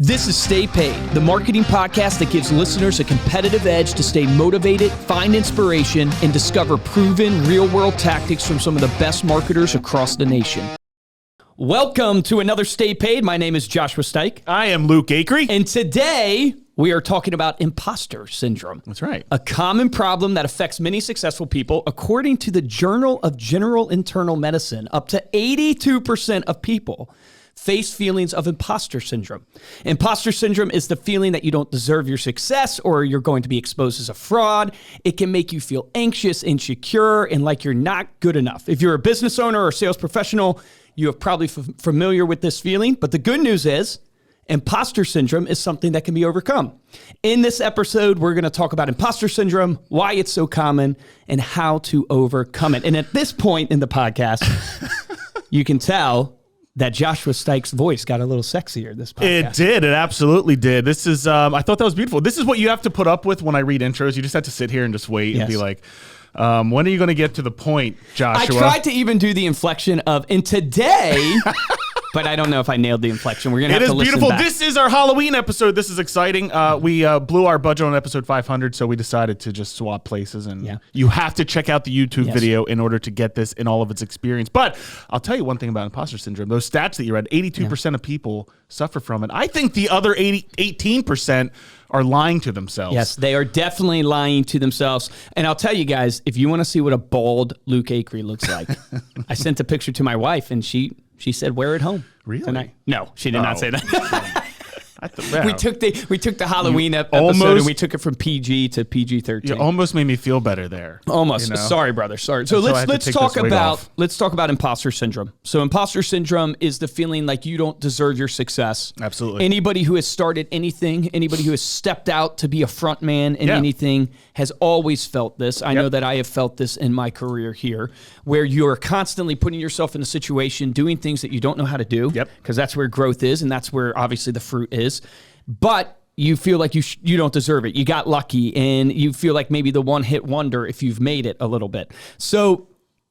This is Stay Paid, the marketing podcast that gives listeners a competitive edge to stay motivated, find inspiration, and discover proven real-world tactics from some of the best marketers across the nation. Welcome to another Stay Paid. My name is Joshua Stike. I am Luke Acree. And today we are talking about imposter syndrome. That's right. A common problem that affects many successful people. According to the Journal of General Internal Medicine, up to 82% of people face feelings of imposter syndrome. Imposter syndrome is the feeling that you don't deserve your success or you're going to be exposed as a fraud. It can make you feel anxious, insecure, and like you're not good enough. If you're a business owner or sales professional, you are probably familiar with this feeling. But the good news is, imposter syndrome is something that can be overcome. In this episode, we're going to talk about imposter syndrome, why it's so common, and how to overcome it. And at this point in the podcast, you can tell that Joshua Stike's voice got a little sexier this podcast. It did. It absolutely did. This is, I thought that was beautiful. This is what you have to put up with when I read intros. You just have to sit here and just wait and be like, when are you going to get to the point, Joshua? I tried to even do the inflection of, and today, but I don't know if I nailed the inflection. We're going to have to listen beautiful. back. This is our Halloween episode. This is exciting. We blew our budget on episode 500, so we decided to just swap places. And you have to check out the YouTube video in order to get this in all of its experience. But I'll tell you one thing about imposter syndrome. Those stats that you read, 82% of people suffer from it. I think the other 18% are lying to themselves. Yes, they are definitely lying to themselves. And I'll tell you guys, if you want to see what a bald Luke Acree looks like, I sent a picture to my wife, and she said, wear it home. Really? Tonight. No, she did not say that. Wow. We took the Halloween episode and we took it from PG to PG-13. You almost made me feel better there. Almost. You know? Sorry, brother. Sorry. So let's talk about imposter syndrome. So imposter syndrome is the feeling like you don't deserve your success. Absolutely. Anybody who has started anything, anybody who has stepped out to be a front man in anything has always felt this. I know that I have felt this in my career here, where you're constantly putting yourself in a situation, doing things that you don't know how to do, because that's where growth is, and that's where obviously the fruit is. But you feel like you don't deserve it. You got lucky, and you feel like maybe the one-hit wonder if you've made it a little bit. So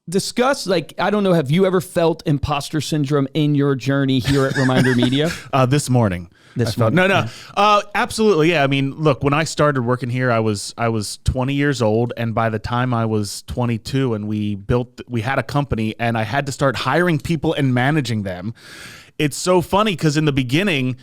discuss, I don't know, have you ever felt imposter syndrome in your journey here at Reminder Media? This morning. Absolutely. Yeah. I mean, look, when I started working here, I was 20 years old. And by the time I was 22 and we had a company and I had to start hiring people and managing them. It's so funny because in the beginning,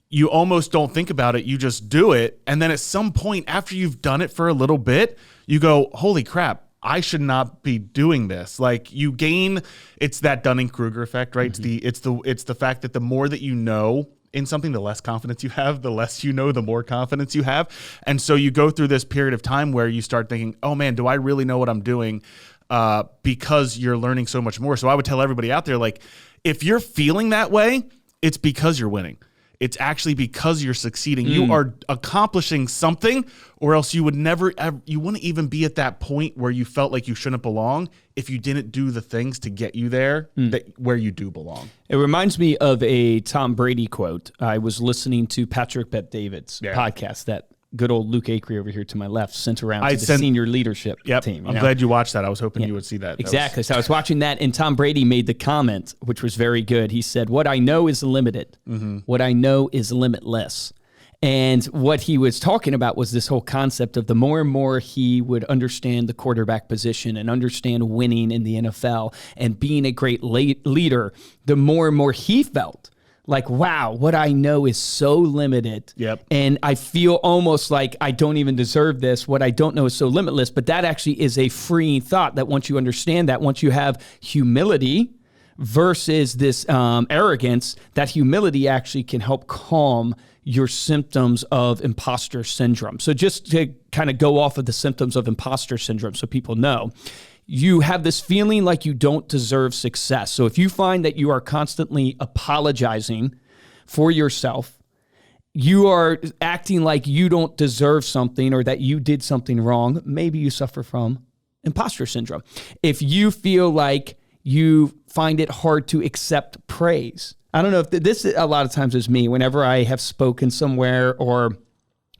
you almost don't think about it. You just do it. And then at some point after you've done it for a little bit, you go, holy crap, I should not be doing this. Like you gain, it's that Dunning-Kruger effect, right? Mm-hmm. It's the fact that the more that you know in something, the less confidence you have, the less you know, the more confidence you have. And so you go through this period of time where you start thinking, oh man, do I really know what I'm doing? Because you're learning so much more. So I would tell everybody out there, like, if you're feeling that way, it's because you're winning. It's actually because you're succeeding. You are accomplishing something, or else you would never, you wouldn't even be at that point where you felt like you shouldn't belong if you didn't do the things to get you there where you do belong. It reminds me of a Tom Brady quote. I was listening to Patrick Bet-David's podcast that good old Luke Acree over here to my left sent around to the senior leadership team. I'm glad you watched that. I was hoping you would see that. Exactly. So I was watching that, and Tom Brady made the comment, which was very good. He said, what I know is limited. Mm-hmm. What I know is limitless. And what he was talking about was this whole concept of the more and more he would understand the quarterback position and understand winning in the NFL and being a great leader, the more and more he felt like, wow, what I know is so limited. Yep. And I feel almost like I don't even deserve this. What I don't know is so limitless. But that actually is a freeing thought, that once you understand that, once you have humility versus this arrogance, that humility actually can help calm your symptoms of imposter syndrome. So just to kind of go off of the symptoms of imposter syndrome so people know, you have this feeling like you don't deserve success. So if you find that you are constantly apologizing for yourself, you are acting like you don't deserve something or that you did something wrong, maybe you suffer from imposter syndrome. If you feel like you find it hard to accept praise, I don't know if this a lot of times is me. Whenever I have spoken somewhere or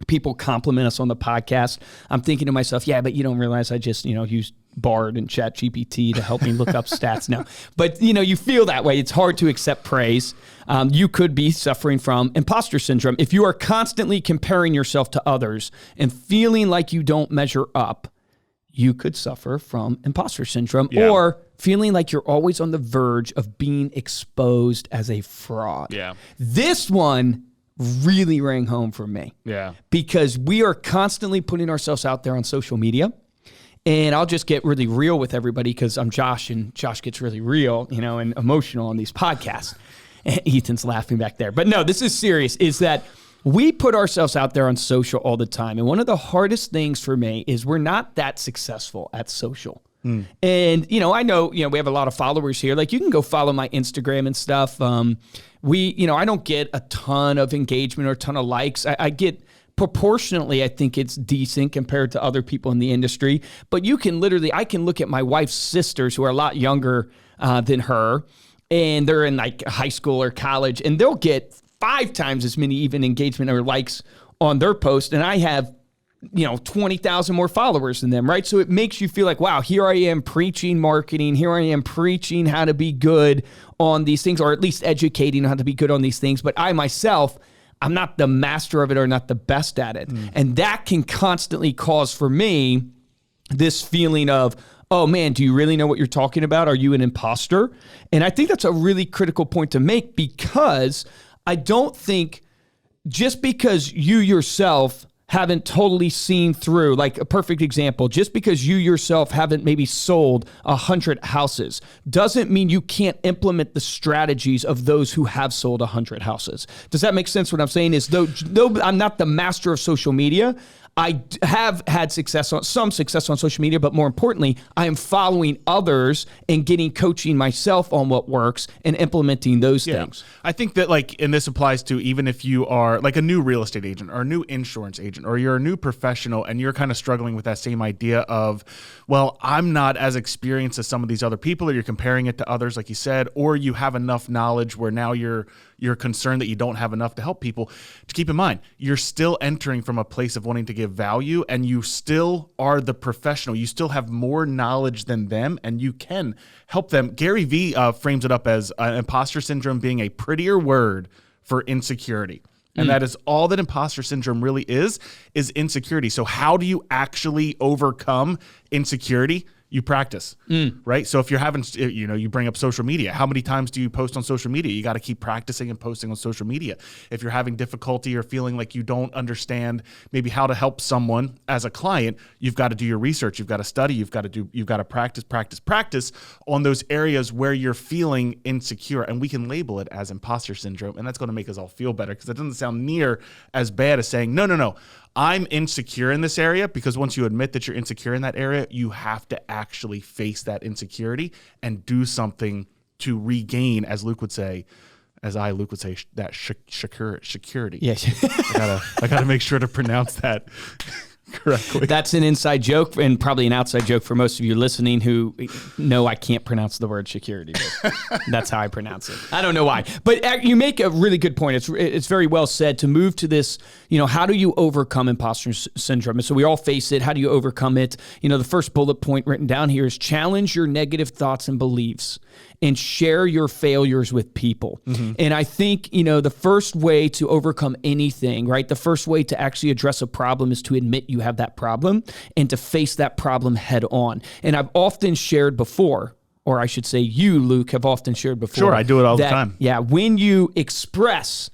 people compliment us on the podcast, I'm thinking to myself, yeah, but you don't realize I just, used Bard and ChatGPT to help me look up stats now. But, you feel that way. It's hard to accept praise. You could be suffering from imposter syndrome. If you are constantly comparing yourself to others and feeling like you don't measure up, you could suffer from imposter syndrome or feeling like you're always on the verge of being exposed as a fraud. Yeah. This one really rang home for me. Yeah. Because we are constantly putting ourselves out there on social media. And I'll just get really real with everybody because I'm Josh and Josh gets really real, and emotional on these podcasts. And Ethan's laughing back there. But no, this is serious, is that we put ourselves out there on social all the time. And one of the hardest things for me is we're not that successful at social. And, I know, we have a lot of followers here. Like you can go follow my Instagram and stuff. I don't get a ton of engagement or a ton of likes. I get proportionately, I think it's decent compared to other people in the industry. But I can look at my wife's sisters who are a lot younger than her, and they're in like high school or college, and they'll get 5 times as many even engagement or likes on their post. And I have, 20,000 more followers than them, right? So it makes you feel like, wow, here I am preaching marketing. Here I am preaching how to be good on these things, or at least educating how to be good on these things. But I myself, I'm not the master of it or not the best at it. And that can constantly cause for me this feeling of, oh man, do you really know what you're talking about? Are you an imposter? And I think that's a really critical point to make, because I don't think just because you yourself haven't totally seen through, like a perfect example, just because you yourself haven't maybe sold 100 houses doesn't mean you can't implement the strategies of those who have sold 100 houses. Does that make sense? What I'm saying is, though I'm not the master of social media, I have had some success on social media, but more importantly, I am following others and getting coaching myself on what works and implementing those things. I think that and this applies to even if you are like a new real estate agent or a new insurance agent, or you're a new professional and you're kind of struggling with that same idea of, well, I'm not as experienced as some of these other people, or you're comparing it to others, like you said, or you have enough knowledge where now you're concerned that you don't have enough to help people. To keep in mind, you're still entering from a place of wanting to give value, and you still are the professional. You still have more knowledge than them, and you can help them. Gary Vee frames it up as imposter syndrome being a prettier word for insecurity. And that is all that imposter syndrome really is insecurity. So how do you actually overcome insecurity? You practice, right? So if you're having, you bring up social media. How many times do you post on social media? You got to keep practicing and posting on social media. If you're having difficulty or feeling like you don't understand maybe how to help someone as a client, you've got to do your research. You've got to study. You've got to practice on those areas where you're feeling insecure. And we can label it as imposter syndrome. And that's going to make us all feel better, because it doesn't sound near as bad as saying, no, I'm insecure in this area, because once you admit that you're insecure in that area, you have to actually face that insecurity and do something to regain, as Luke would say, that security. Yes. I gotta make sure to pronounce that correctly. That's an inside joke, and probably an outside joke for most of you listening who know I can't pronounce the word security. That's how I pronounce it. I don't know why. But you make a really good point. It's very well said to move to this, how do you overcome imposter syndrome? And so we all face it. How do you overcome it? The first bullet point written down here is challenge your negative thoughts and beliefs and share your failures with people. And I think, the first way to overcome anything, right? The first way to actually address a problem is to admit you have that problem and to face that problem head on. And I've often shared before, or I should say you, Luke, have often shared before. Sure, I do it all the time. Yeah, when you express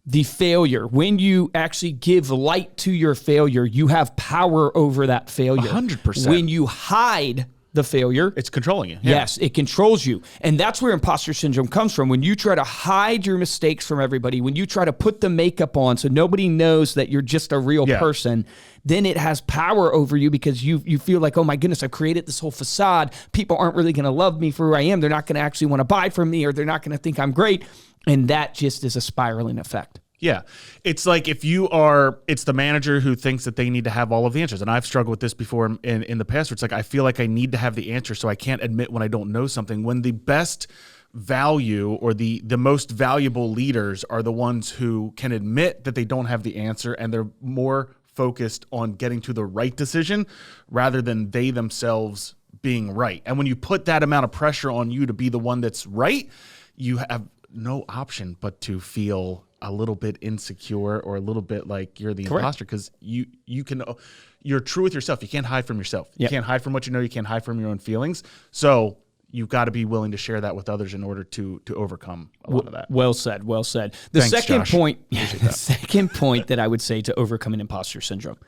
the failure, when you actually give light to your failure, you have power over that failure. 100%. When you hide the failure, it's controlling you. Yes, it controls you. And that's where imposter syndrome comes from. When you try to hide your mistakes from everybody, when you try to put the makeup on so nobody knows that you're just a real person, then it has power over you, because you feel like, oh my goodness, I've created this whole facade. People aren't really going to love me for who I am. They're not going to actually want to buy from me, or they're not going to think I'm great. And that just is a spiraling effect. Yeah. It's like it's the manager who thinks that they need to have all of the answers. And I've struggled with this before in the past, where it's like, I feel like I need to have the answer, so I can't admit when I don't know something, when the best value or the most valuable leaders are the ones who can admit that they don't have the answer, and they're more focused on getting to the right decision rather than they themselves being right. And when you put that amount of pressure on you to be the one that's right, you have no option but to feel a little bit insecure or a little bit like you're the imposter, because you're true with yourself. You can't hide from yourself. You can't hide from what you know. You can't hide from your own feelings. So you've got to be willing to share that with others in order to overcome a lot of that. Well said. Well said. The Thanks, second Josh. point, the second point that I would say to overcoming imposter syndrome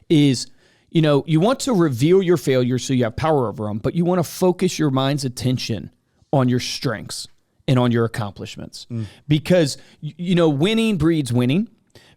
is, you want to reveal your failures so you have power over them, but you want to focus your mind's attention on your strengths and on your accomplishments, because, winning breeds winning.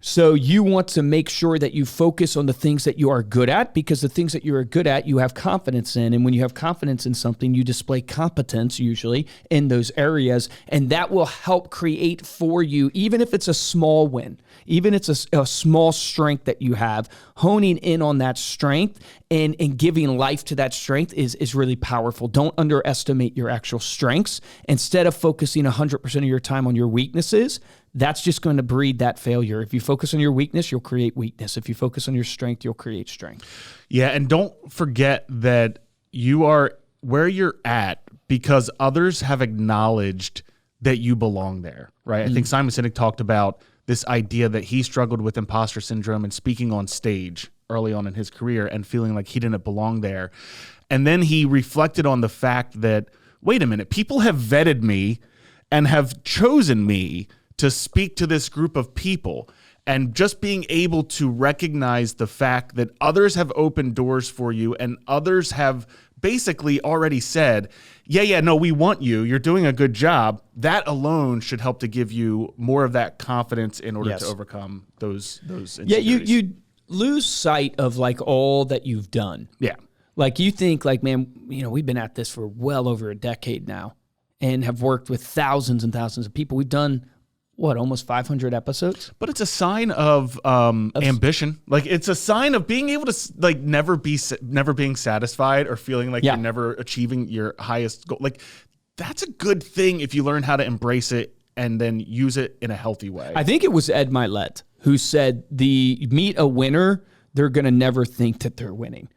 So you want to make sure that you focus on the things that you are good at, because the things that you are good at, you have confidence in. And when you have confidence in something, you display competence usually in those areas. And that will help create for you, even if it's a small win, even if it's a small strength that you have, honing in on that strength and giving life to that strength is really powerful. Don't underestimate your actual strengths. Instead of focusing 100% of your time on your weaknesses, that's just going to breed that failure. If you focus on your weakness, you'll create weakness. If you focus on your strength, you'll create strength. Yeah, and don't forget that you are where you're at because others have acknowledged that you belong there, right? I think Simon Sinek talked about this idea that he struggled with imposter syndrome and speaking on stage early on in his career and feeling like he didn't belong there. And then he reflected on the fact that, wait a minute, people have vetted me and have chosen me to speak to this group of people. And just being able to recognize the fact that others have opened doors for you and others have basically already said, no, we want you. You're doing a good job. That alone should help to give you more of that confidence in order to overcome those insecurities. Yeah, you lose sight of like all that you've done. Yeah. Like you think like, man, we've been at this for well over a decade now and have worked with thousands and thousands of people. We've done almost 500 episodes? But it's a sign of ambition. Like it's a sign of being able to like never being satisfied or feeling like you're never achieving your highest goal. Like that's a good thing if you learn how to embrace it and then use it in a healthy way. I think it was Ed Milet who said meet a winner, they're going to never think that they're winning.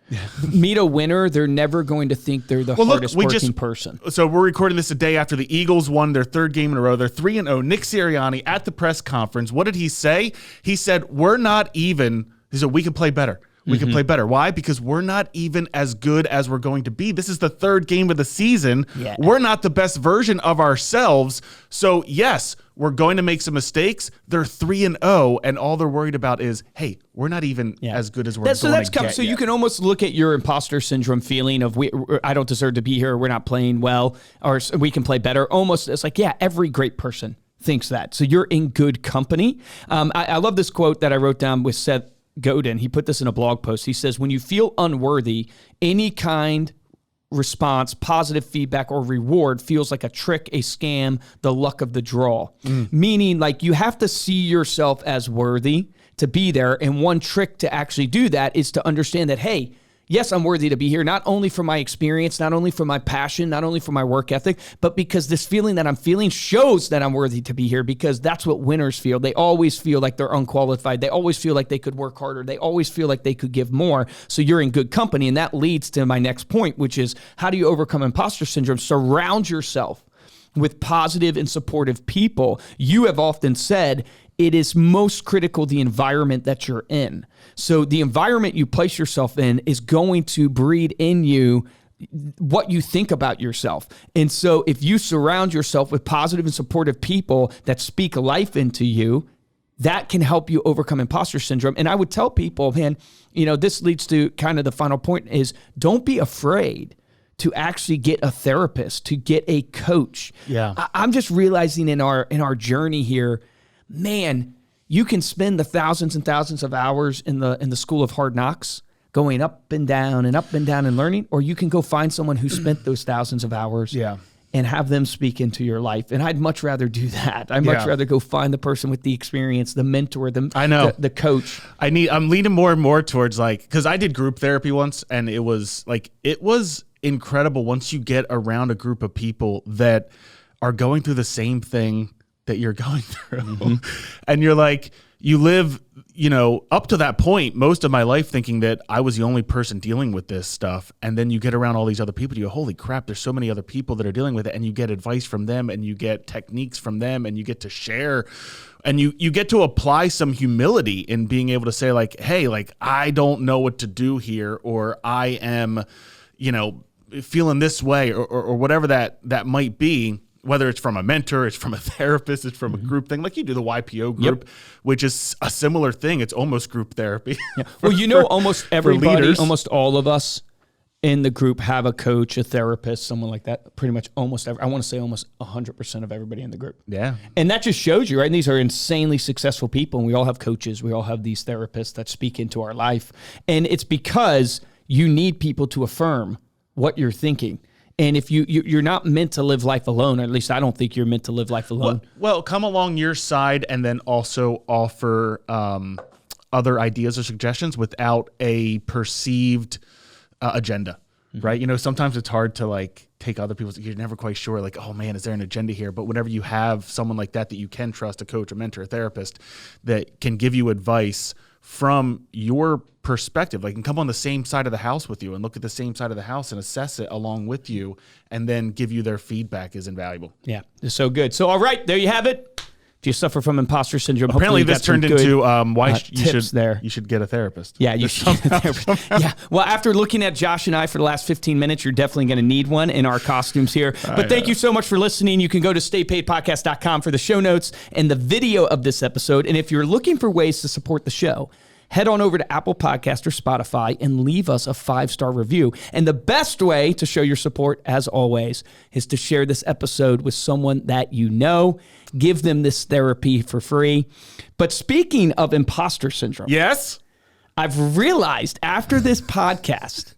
Meet a winner, they're never going to think they're the hardest working person. So we're recording this a day after the Eagles won their third game in a row. They're 3-0. Nick Sirianni at the press conference. What did he say? He said, we're not even. He said, we can play better. We can play better. Why? Because we're not even as good as we're going to be. This is the third game of the season. Yeah. We're not the best version of ourselves. So, yes, we're going to make some mistakes. They're 3-0, and all they're worried about is, hey, we're not even as good as we're going to get. So you can almost look at your imposter syndrome feeling of I don't deserve to be here, we're not playing well, or we can play better. Almost, it's like, every great person thinks that. So you're in good company. I love this quote that I wrote down with Seth Godin. He put this in a blog post. He says, when you feel unworthy, any kind response, positive feedback, or reward feels like a trick, a scam, the luck of the draw. Meaning like you have to see yourself as worthy to be there. And one trick to actually do that is to understand that, hey, yes, I'm worthy to be here, not only for my experience, not only for my passion, not only for my work ethic, but because this feeling that I'm feeling shows that I'm worthy to be here, because that's what winners feel. They always feel like they're unqualified. They always feel like they could work harder. They always feel like they could give more. So you're in good company. And that leads to my next point, which is how do you overcome imposter syndrome? Surround yourself with positive and supportive people. You have often said it is most critical the environment that you're in. So the environment you place yourself in is going to breed in you what you think about yourself. And so if you surround yourself with positive and supportive people that speak life into you, that can help you overcome imposter syndrome. And I would tell people, man, this leads to kind of the final point is don't be afraid to actually get a therapist, to get a coach. Yeah. I'm just realizing in our journey here, man, you can spend the thousands and thousands of hours in the school of hard knocks going up and down and learning, or you can go find someone who spent those thousands of hours and have them speak into your life. And I'd much rather do that. I'd much rather go find the person with the experience, the mentor, the coach. I'm leaning more and more towards because I did group therapy once, and it was incredible once you get around a group of people that are going through the same thing that you're going through. And you're like, you live, up to that point, most of my life thinking that I was the only person dealing with this stuff. And then you get around all these other people. You go, holy crap, there's so many other people that are dealing with it. And you get advice from them and you get techniques from them and you get to share and you get to apply some humility in being able to say like, hey, like, I don't know what to do here, or I am, feeling this way or whatever that might be. Whether it's from a mentor, it's from a therapist, it's from a group thing, like you do the YPO group, which is a similar thing. It's almost group therapy. Yeah. Well, almost everybody, almost all of us in the group have a coach, a therapist, someone like that. Pretty much almost I want to say almost 100% of everybody in the group. Yeah. And that just shows you, right? And these are insanely successful people. And we all have coaches. We all have these therapists that speak into our life. And it's because you need people to affirm what you're thinking. And if you're not meant to live life alone, or at least I don't think you're meant to live life alone. Well, come along your side and then also offer other ideas or suggestions without a perceived agenda, right? Sometimes it's hard to like take other people's, you're never quite sure like, oh man, is there an agenda here? But whenever you have someone like that you can trust, a coach, a mentor, a therapist that can give you advice from your perspective, like can come on the same side of the house with you and look at the same side of the house and assess it along with you and then give you their feedback is invaluable. Yeah, it's so good. So, all right, there you have it. If you suffer from imposter syndrome, apparently this turned into why you should get a therapist. Yeah, you should get a therapist. Yeah. Well, after looking at Josh and I for the last 15 minutes, you're definitely going to need one in our costumes here. But thank you so much for listening. You can go to staypaidpodcast.com for the show notes and the video of this episode. And if you're looking for ways to support the show, head on over to Apple Podcast or Spotify and leave us a 5-star review. And the best way to show your support, as always, is to share this episode with someone that you know. Give them this therapy for free. But speaking of imposter syndrome, yes, I've realized after this podcast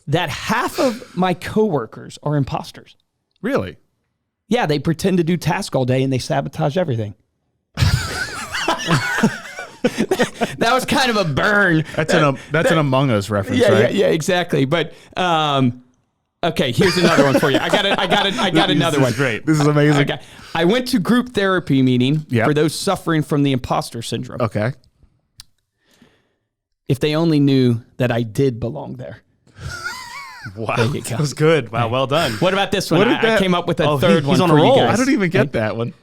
that half of my coworkers are imposters. Really? Yeah, they pretend to do tasks all day and they sabotage everything. That was kind of a burn. That's an Among Us reference, right? Yeah, exactly. But okay, here's another one for you. I got another one. This is great. This is amazing. I went to group therapy meeting for those suffering from the imposter syndrome. Okay. If they only knew that I did belong there. Wow, there you go. That was good. Wow, well done. What about this one? I came up with a third one. He's on for a roll. You guys. I don't even get that one.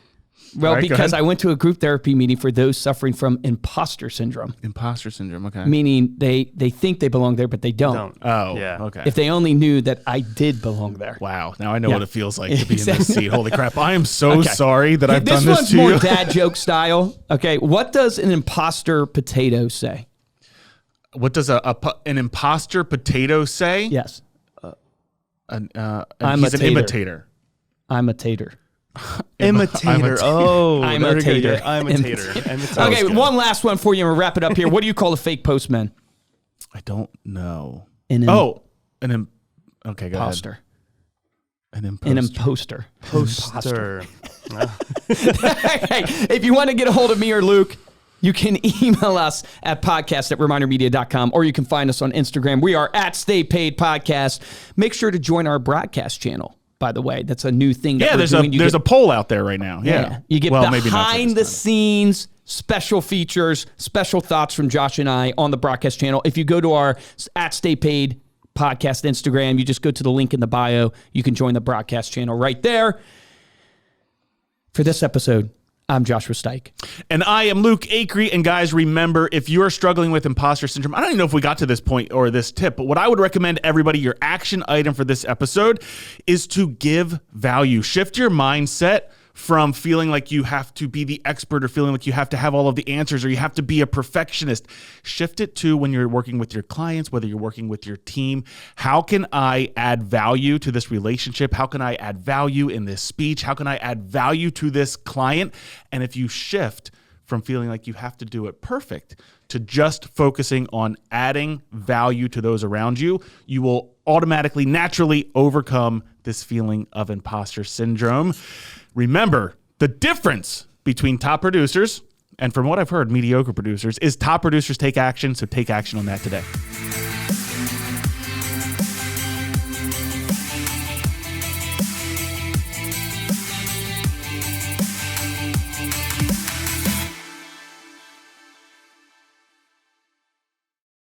Well, right, because I went to a group therapy meeting for those suffering from imposter syndrome. Imposter syndrome, okay. Meaning they think they belong there, but they don't. Oh, yeah. Okay. If they only knew that I did belong there. Wow. Now I know what it feels like to be in this seat. Holy crap. I am so sorry that I've done this to you. This one's more dad joke style. Okay. What does an imposter potato say? What does an imposter potato say? Yes. He's an imitator. I'm a tater. Imitator. I'm a tater. I'm a tater. Okay, one last one for you and we'll wrap it up here. What do you call a fake postman? I don't know. Okay, go ahead. An imposter. Poster. Hey, if you want to get a hold of me or Luke, you can email us at podcast@remindermedia.com, or you can find us on Instagram. We are at Stay Paid Podcast. Make sure to join our broadcast channel. By the way, that's a new thing. There's a poll out there right now. Yeah. You get behind the scenes, special features, special thoughts from Josh and I on the broadcast channel. If you go to our at Stay Paid Podcast Instagram, you just go to the link in the bio. You can join the broadcast channel right there. For this episode, I'm Joshua Stike. And I am Luke Acree. And guys, remember, if you are struggling with imposter syndrome, I don't even know if we got to this point or this tip, but what I would recommend everybody, your action item for this episode is to give value. Shift your mindset from feeling like you have to be the expert or feeling like you have to have all of the answers or you have to be a perfectionist. Shift it to when you're working with your clients, whether you're working with your team. How can I add value to this relationship? How can I add value in this speech? How can I add value to this client? And if you shift from feeling like you have to do it perfect to just focusing on adding value to those around you, you will automatically, naturally overcome this feeling of imposter syndrome. Remember, the difference between top producers and, from what I've heard, mediocre producers is top producers take action, so take action on that today.